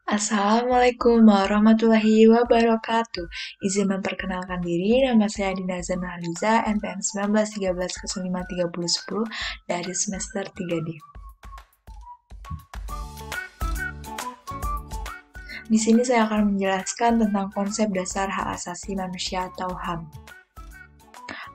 Assalamualaikum warahmatullahi wabarakatuh. Izin memperkenalkan diri, nama saya Dina Zanahliza, NPM 1913053010 dari semester 3D. Di sini saya akan menjelaskan tentang konsep dasar hak asasi manusia atau HAM.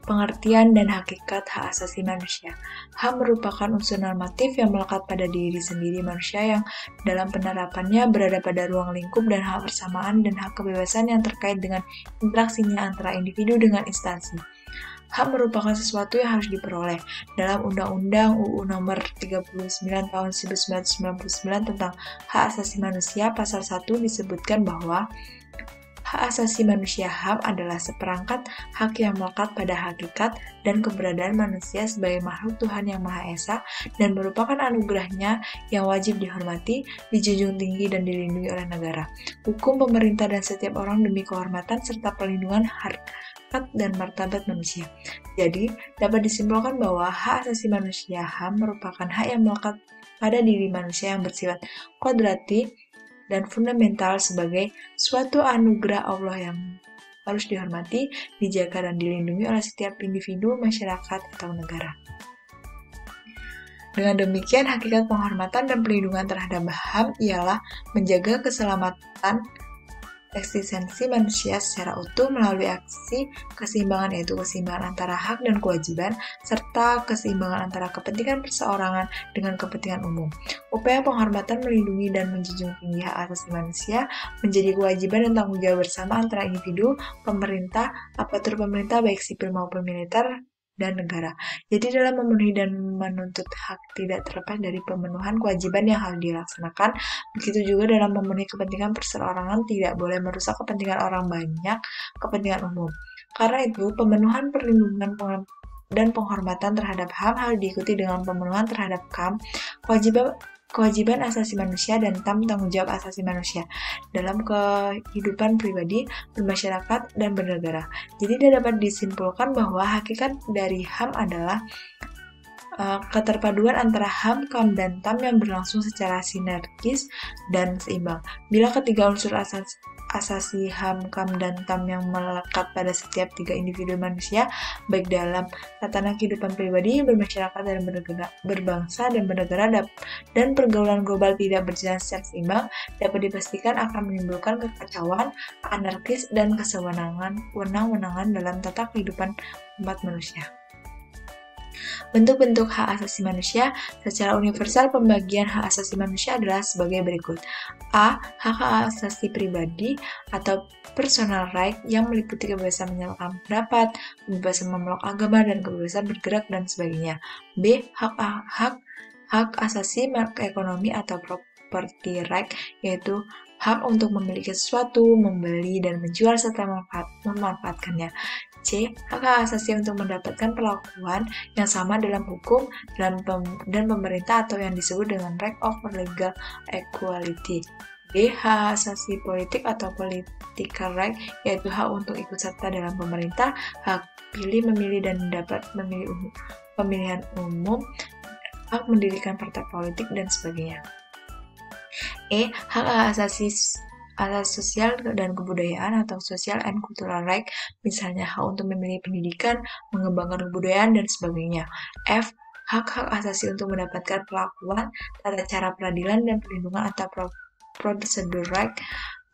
Pengertian dan hakikat hak asasi manusia. HAM merupakan unsur normatif yang melekat pada diri sendiri manusia yang dalam penerapannya berada pada ruang lingkup dan hak persamaan dan hak kebebasan yang terkait dengan interaksinya antara individu dengan instansi. HAM merupakan sesuatu yang harus diperoleh. Dalam Undang-Undang UU Nomor 39 Tahun 1999 tentang Hak Asasi Manusia, Pasal 1 disebutkan bahwa hak asasi manusia HAM adalah seperangkat hak yang melekat pada hakikat dan keberadaan manusia sebagai makhluk Tuhan Yang Maha Esa dan merupakan anugerahnya yang wajib dihormati, dijunjung tinggi dan dilindungi oleh negara, hukum, pemerintah, dan setiap orang demi kehormatan serta perlindungan harkat dan martabat manusia. Jadi, dapat disimpulkan bahwa hak asasi manusia HAM merupakan hak yang melekat pada diri manusia yang bersifat kodrati dan fundamental sebagai suatu anugerah Allah yang harus dihormati, dijaga, dan dilindungi oleh setiap individu, masyarakat, atau negara. Dengan demikian, hakikat penghormatan dan perlindungan terhadap HAM ialah menjaga keselamatan eksistensi manusia secara utuh melalui aksi keseimbangan, yaitu keseimbangan antara hak dan kewajiban, serta keseimbangan antara kepentingan perseorangan dengan kepentingan umum. Upaya penghormatan, melindungi, dan menjunjung tinggi hak asasi manusia menjadi kewajiban dan tanggung jawab bersama antara individu, pemerintah, aparatur pemerintah baik sipil maupun militer, dan negara. Jadi dalam memenuhi dan menuntut hak tidak terlepas dari pemenuhan kewajiban yang harus dilaksanakan, begitu juga dalam memenuhi kepentingan perseorangan tidak boleh merusak kepentingan orang banyak, kepentingan umum. Karena itu, pemenuhan perlindungan dan penghormatan terhadap HAM harus diikuti dengan pemenuhan terhadap KAM, kewajiban asasi manusia, dan tanggung jawab asasi manusia dalam kehidupan pribadi, bermasyarakat, dan bernegara. Jadi dapat disimpulkan bahwa hakikat dari HAM adalah keterpaduan antara HAM, KAM, dan TAM yang berlangsung secara sinergis dan seimbang. Bila ketiga unsur asasi HAM, KAM, dan TAM yang melekat pada setiap tiga individu manusia, baik dalam tatanan kehidupan pribadi, bermasyarakat, dan berbangsa dan bernegara, dan pergaulan global tidak berjalan secara seimbang, dapat dipastikan akan menimbulkan kekacauan, anarkis, dan kesewenang-wenangan dalam tata kehidupan umat manusia. Bentuk-bentuk hak asasi manusia. Secara universal, pembagian hak asasi manusia adalah sebagai berikut. A. Hak asasi pribadi atau personal right yang meliputi kebebasan menyatakan pendapat, kebebasan memeluk agama, dan kebebasan bergerak, dan sebagainya. B. Hak asasi ekonomi atau property right, yaitu hak untuk memiliki sesuatu, membeli, dan menjual serta memanfaatkannya. C. Hak asasi untuk mendapatkan perlakuan yang sama dalam hukum dan pemerintah atau yang disebut dengan right of legal equality. D. Hak asasi politik atau political right, yaitu hak untuk ikut serta dalam pemerintah, hak pilih, memilih, dan dapat memilih pemilihan umum, hak mendirikan partai politik, dan sebagainya. E. Hak asasi sosial dan kebudayaan atau social and cultural right, misalnya hak untuk memilih pendidikan, mengembangkan kebudayaan, dan sebagainya. F. Hak asasi untuk mendapatkan perlakuan, tata cara peradilan, dan perlindungan atau procedur right,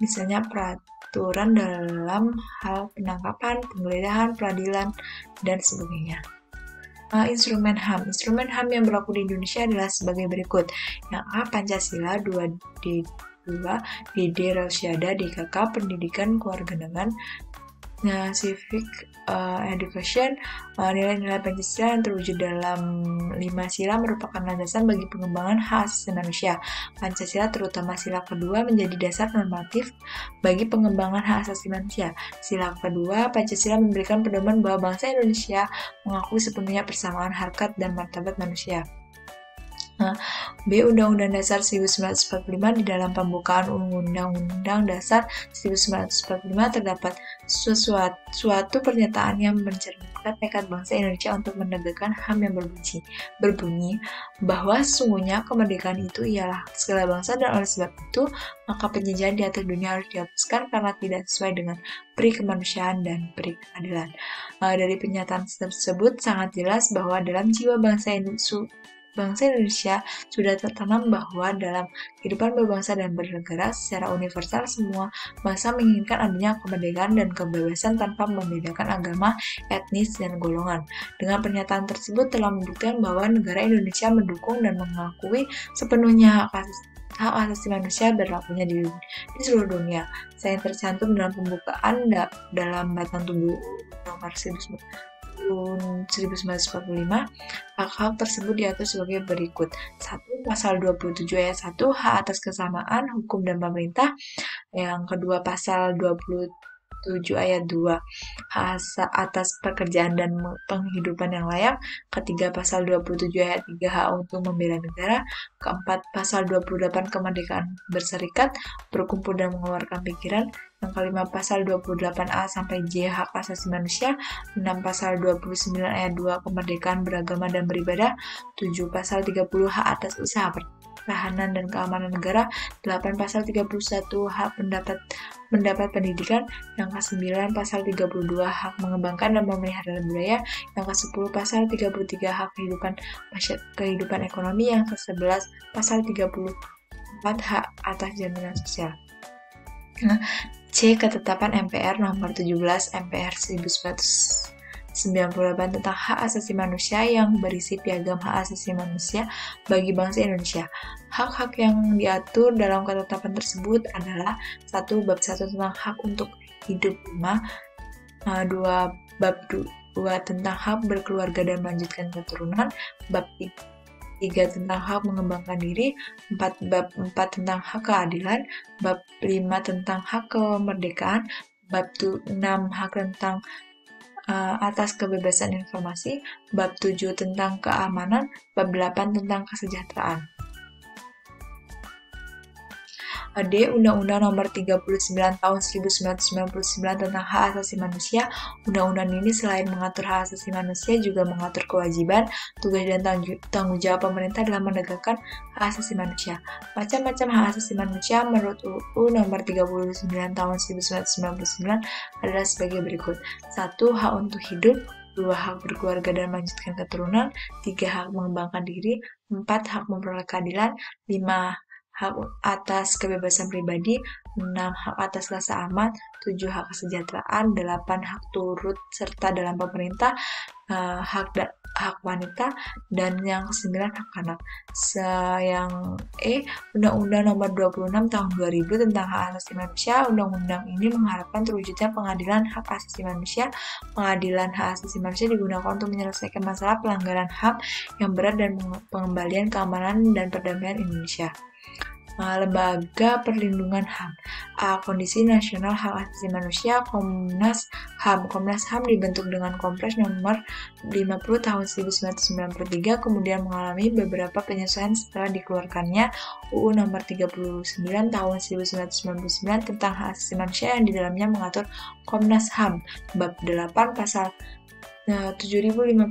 misalnya peraturan dalam hal penangkapan, penggeledahan, peradilan, dan sebagainya. Instrumen HAM. Instrumen HAM yang berlaku di Indonesia adalah sebagai berikut. Yang A. Pancasila, 2D2, DD Rausyada, DKK, Pendidikan Kewarganegaraan, Civic Education. Nilai-nilai Pancasila yang terwujud dalam 5 sila merupakan landasan bagi pengembangan hak asasi manusia. Pancasila, terutama sila kedua, menjadi dasar normatif bagi pengembangan hak asasi manusia. Sila kedua, Pancasila memberikan pedoman bahwa bangsa Indonesia mengakui sepenuhnya persamaan harkat dan martabat manusia. B. Undang-Undang Dasar 1945. Di dalam pembukaan Undang-Undang Dasar 1945 terdapat suatu pernyataan yang mencerminkan tekad bangsa Indonesia untuk menegakkan HAM yang berbunyi bahwa sesungguhnya kemerdekaan itu ialah segala bangsa, dan oleh sebab itu maka penjajahan di atas dunia harus dihapuskan karena tidak sesuai dengan peri kemanusiaan dan peri keadilan. Dari pernyataan tersebut sangat jelas bahwa dalam jiwa bangsa Indonesia sudah tertanam bahwa dalam kehidupan berbangsa dan bernegara secara universal semua bangsa menginginkan adanya kemerdekaan dan kebebasan tanpa membedakan agama, etnis, dan golongan. Dengan pernyataan tersebut telah membuktikan bahwa negara Indonesia mendukung dan mengakui sepenuhnya hak asasi manusia berlakunya di seluruh dunia. Saya tercantum dalam pembukaan dalam Batang Tubuh nomor 1945, hak-hak tersebut diatur sebagai berikut. 1. Pasal 27 ayat 1, hak atas kesamaan hukum dan pemerintah. Yang kedua, pasal 27 ayat 2, hak atas pekerjaan dan penghidupan yang layak. Ketiga, pasal 27 ayat 3, hak untuk membela negara. Keempat, pasal 28, kemerdekaan berserikat, berkumpul dan mengeluarkan pikiran. Yang kelima, pasal 28A sampai J, hak asasi manusia. 6, pasal 29 ayat 2, kemerdekaan beragama dan beribadah. 7, pasal 30, hak atas usaha pertahanan dan keamanan negara. 8, pasal 31, hak mendapat pendidikan. Yang ke-9, pasal 32, hak mengembangkan dan memelihara budaya. Yang ke-10, pasal 33, hak kehidupan ekonomi. Yang ke-11, pasal 34, hak atas jaminan sosial. C. Ketetapan MPR nomor 17 MPR 1998 tentang hak asasi manusia yang berisi piagam hak asasi manusia bagi bangsa Indonesia. Hak-hak yang diatur dalam ketetapan tersebut adalah 1. Bab 1 tentang hak untuk hidup 5, 2. Bab 2 tentang hak berkeluarga dan melanjutkan keturunan, bab 3 tentang hak mengembangkan diri, bab 4 tentang hak keadilan, bab 5 tentang hak kemerdekaan, bab 6 hak tentang atas kebebasan informasi, bab 7 tentang keamanan, bab 8 tentang kesejahteraan. D. Undang-Undang Nomor 39 Tahun 1999 tentang Hak Asasi Manusia. Undang-undang ini selain mengatur hak asasi manusia juga mengatur kewajiban, tugas, dan tanggung jawab pemerintah dalam menegakkan hak asasi manusia. Macam-macam hak asasi manusia menurut UU Nomor 39 Tahun 1999 adalah sebagai berikut. 1. Hak untuk hidup. 2. Hak berkeluarga dan melanjutkan keturunan. 3. Hak mengembangkan diri. 4. Hak memperoleh keadilan. 5. Hak atas kebebasan pribadi. 6. Hak atas rasa aman. 7. Hak kesejahteraan. 8. Hak turut serta dalam pemerintah. Hak wanita. Dan yang ke-9, hak anak. Yang E, Undang-Undang Nomor 26 Tahun 2000 tentang Hak Asasi Manusia. Undang-undang ini mengharapkan terwujudnya pengadilan hak asasi manusia. Pengadilan hak asasi manusia digunakan untuk menyelesaikan masalah pelanggaran HAM yang berat dan pengembalian keamanan dan perdamaian Indonesia. Lembaga Perlindungan HAM. Komisi Nasional Hak Asasi Manusia, Komnas HAM. Komnas HAM dibentuk dengan Kepres nomor 50 tahun 1993, kemudian mengalami beberapa penyesuaian setelah dikeluarkannya UU nomor 39 tahun 1999 tentang hak asasi manusia, yang di dalamnya mengatur Komnas HAM. Bab 8 pasal 599.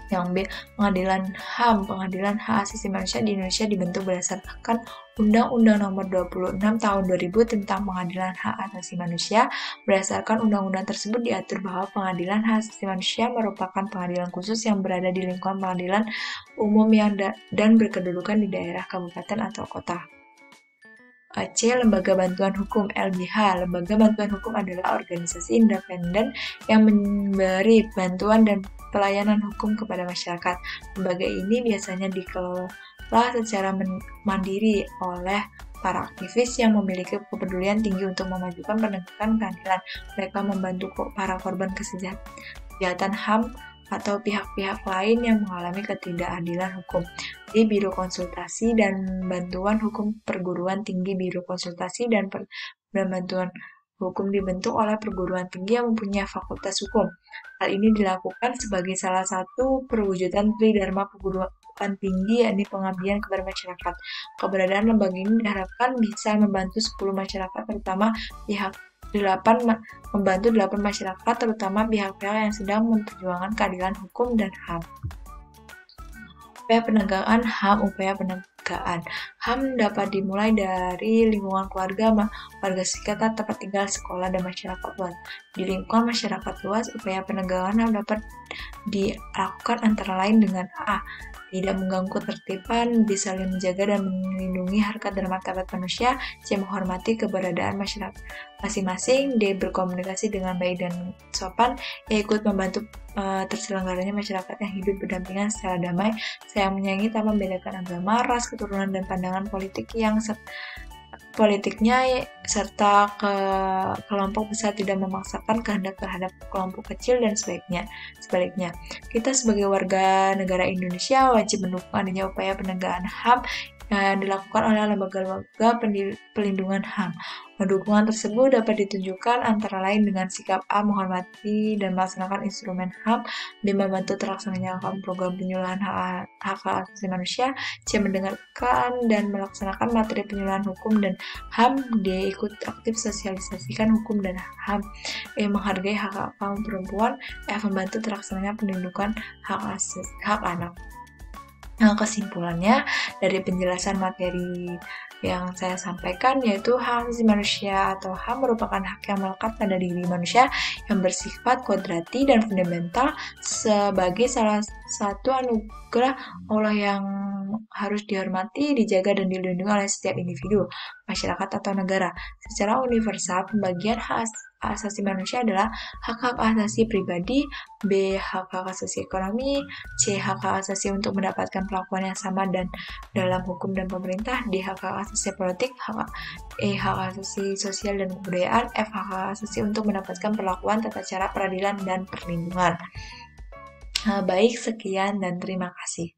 Yang B, Pengadilan HAM. Pengadilan Hak Asasi Manusia di Indonesia dibentuk berdasarkan Undang-Undang Nomor 26 Tahun 2000 tentang Pengadilan Hak Asasi Manusia. Berdasarkan undang-undang tersebut diatur bahwa Pengadilan Hak Asasi Manusia merupakan pengadilan khusus yang berada di lingkungan pengadilan umum dan berkedudukan di daerah, kabupaten, atau kota. C. Lembaga Bantuan Hukum (LBH). Lembaga Bantuan Hukum adalah organisasi independen yang memberi bantuan dan pelayanan hukum kepada masyarakat. Lembaga ini biasanya dikelola secara mandiri oleh para aktivis yang memiliki kepedulian tinggi untuk memajukan penegakan keadilan. Mereka membantu para korban kejahatan HAM atau pihak-pihak lain yang mengalami ketidakadilan hukum. Di Biro Konsultasi dan Bantuan Hukum Perguruan Tinggi, Biro Konsultasi dan Bantuan Hukum dibentuk oleh perguruan tinggi yang mempunyai fakultas hukum. Hal ini dilakukan sebagai salah satu perwujudan tridharma perguruan tinggi, yakni pengabdian kepada masyarakat. Keberadaan lembaga ini diharapkan bisa membantu 10 masyarakat, terutama pihak 8 masyarakat, terutama pihak-pihak yang sedang memperjuangkan keadilan hukum dan HAM. Upaya penegakan HAM dapat dimulai dari lingkungan keluarga, warga sekitar, tempat tinggal, sekolah, dan masyarakat luas. Di lingkungan masyarakat luas, upaya penegakan HAM dapat dilakukan antara lain dengan A. Tidak mengganggu ketertiban, B. Saling menjaga dan melindungi harkat dan martabat manusia, C. Menghormati keberadaan masyarakat masing-masing, D. Berkomunikasi dengan baik dan sopan, E. Ikut membantu terselenggaranya masyarakat yang hidup berdampingan secara damai, C. Menyayangi tanpa membedakan agama, ras, keturunan, dan pandangan politiknya, serta kelompok besar tidak memaksakan kehendak terhadap kelompok kecil dan sebaliknya. Kita sebagai warga negara Indonesia wajib mendukung adanya upaya penegakan HAM yang dilakukan oleh lembaga-lembaga pelindungan HAM. Dukungan tersebut dapat ditunjukkan antara lain dengan sikap A. Menghormati dan melaksanakan instrumen HAM, B. Membantu terlaksananya program penyuluhan hak asasi manusia, C. Mendengarkan dan melaksanakan materi penyuluhan hukum dan HAM, D. Ikut aktif sosialisasikan hukum dan HAM, E. Menghargai hak kaum perempuan, F. Membantu terlaksananya perlindungan hak anak. Nah, kesimpulannya dari penjelasan materi yang saya sampaikan yaitu hak asasi manusia atau HAM merupakan hak yang melekat pada diri manusia yang bersifat kodrati dan fundamental sebagai salah satu anugerah Allah yang harus dihormati, dijaga, dan dilindungi oleh setiap individu, masyarakat, atau negara. Secara universal, pembagian hak asasi manusia adalah hak-hak asasi pribadi, B. hak-hak asasi ekonomi, C. hak-hak asasi untuk mendapatkan perlakuan yang sama dan dalam hukum dan pemerintah, D. hak-hak asasi politik, E. hak asasi sosial dan kebudayaan, F. hak asasi untuk mendapatkan perlakuan tata cara peradilan dan perlindungan. Baik, sekian dan terima kasih.